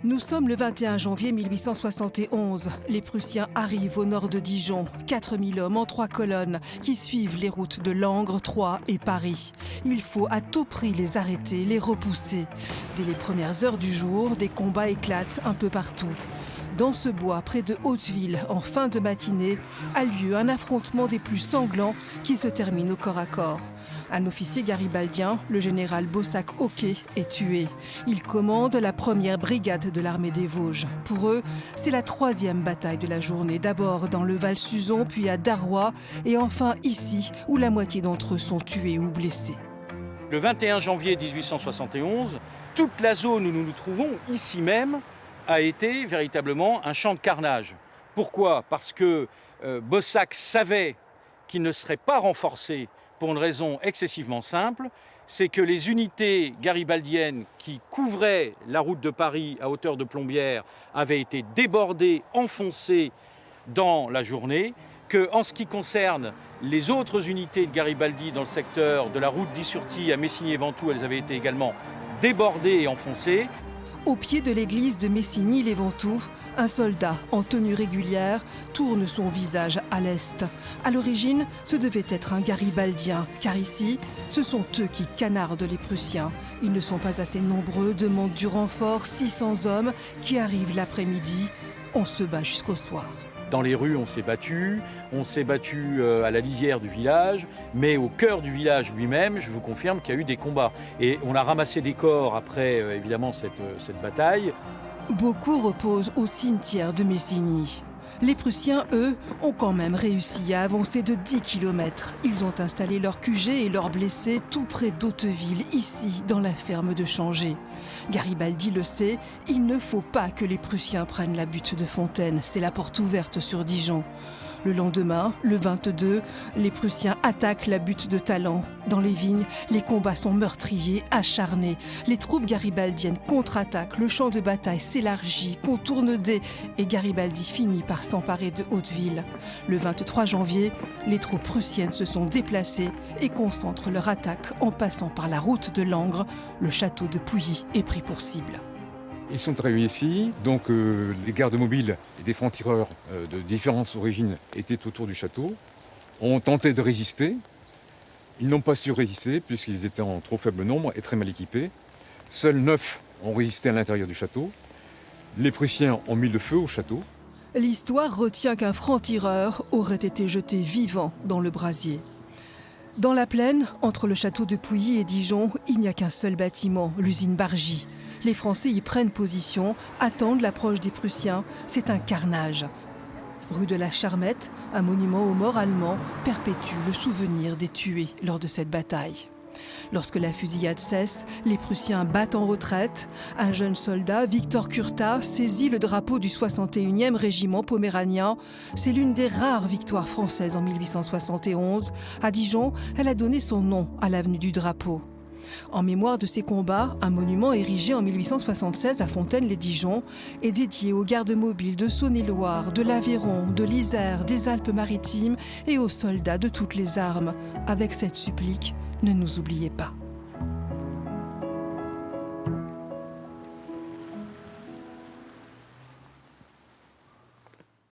Nous sommes le 21 janvier 1871. Les Prussiens arrivent au nord de Dijon. 4000 hommes en 3 colonnes qui suivent les routes de Langres, Troyes et Paris. Il faut à tout prix les arrêter, les repousser. Dès les premières heures du jour, des combats éclatent un peu partout. Dans ce bois, près de Hauteville, en fin de matinée, a lieu un affrontement des plus sanglants qui se termine au corps à corps. Un officier garibaldien, le général Bossac-Hocquet, est tué. Il commande la première brigade de l'armée des Vosges. Pour eux, c'est la 3e bataille de la journée. D'abord dans le Val-Suzon, puis à Darrois, et enfin ici, où la moitié d'entre eux sont tués ou blessés. Le 21 janvier 1871, toute la zone où nous nous trouvons, ici même, a été véritablement un champ de carnage. Pourquoi ? Parce que Bossac savait qu'il ne serait pas renforcé pour une raison excessivement simple, c'est que les unités garibaldiennes qui couvraient la route de Paris à hauteur de Plombières avaient été débordées, enfoncées dans la journée, qu'en ce qui concerne les autres unités de Garibaldi dans le secteur de la route d'Issurty à Messigny-et-Ventoux, elles avaient été également débordées et enfoncées. Au pied de l'église de Messigny-les-Ventoux, un soldat en tenue régulière tourne son visage à l'est. À l'origine, ce devait être un garibaldien, car ici, ce sont eux qui canardent les Prussiens. Ils ne sont pas assez nombreux, demandent du renfort, 600 hommes qui arrivent l'après-midi. On se bat jusqu'au soir. Dans les rues, on s'est battu à la lisière du village, mais au cœur du village lui-même, je vous confirme qu'il y a eu des combats. Et on a ramassé des corps après, évidemment, cette bataille. Beaucoup reposent au cimetière de Messigny. Les Prussiens, eux, ont quand même réussi à avancer de 10 km. Ils ont installé leurs QG et leurs blessés tout près d'Hauteville, ici, dans la ferme de Changé. Garibaldi le sait, il ne faut pas que les Prussiens prennent la butte de Fontaine. C'est la porte ouverte sur Dijon. Le lendemain, le 22, les Prussiens attaquent la butte de Talent. Dans les vignes, les combats sont meurtriers, acharnés. Les troupes garibaldiennes contre-attaquent, le champ de bataille s'élargit, contourne des... et Garibaldi finit par s'emparer de Hauteville. Le 23 janvier, les troupes prussiennes se sont déplacées et concentrent leur attaque en passant par la route de Langres. Le château de Pouilly est pris pour cible. Ils sont arrivés ici, donc les gardes mobiles et des francs-tireurs de différentes origines étaient autour du château, ont tenté de résister. Ils n'ont pas su résister puisqu'ils étaient en trop faible nombre et très mal équipés. Seuls 9 ont résisté à l'intérieur du château. Les Prussiens ont mis le feu au château. L'histoire retient qu'un franc-tireur aurait été jeté vivant dans le brasier. Dans la plaine, entre le château de Pouilly et Dijon, il n'y a qu'un seul bâtiment, l'usine Bargy. Les Français y prennent position, attendent l'approche des Prussiens. C'est un carnage. Rue de la Charmette, un monument aux morts allemands perpétue le souvenir des tués lors de cette bataille. Lorsque la fusillade cesse, les Prussiens battent en retraite. Un jeune soldat, Victor Curta, saisit le drapeau du 61e régiment poméranien. C'est l'une des rares victoires françaises en 1871. À Dijon, elle a donné son nom à l'avenue du Drapeau. En mémoire de ces combats, un monument érigé en 1876 à Fontaine-les-Dijon est dédié aux gardes mobiles de Saône-et-Loire, de l'Aveyron, de l'Isère, des Alpes-Maritimes et aux soldats de toutes les armes. Avec cette supplique, ne nous oubliez pas.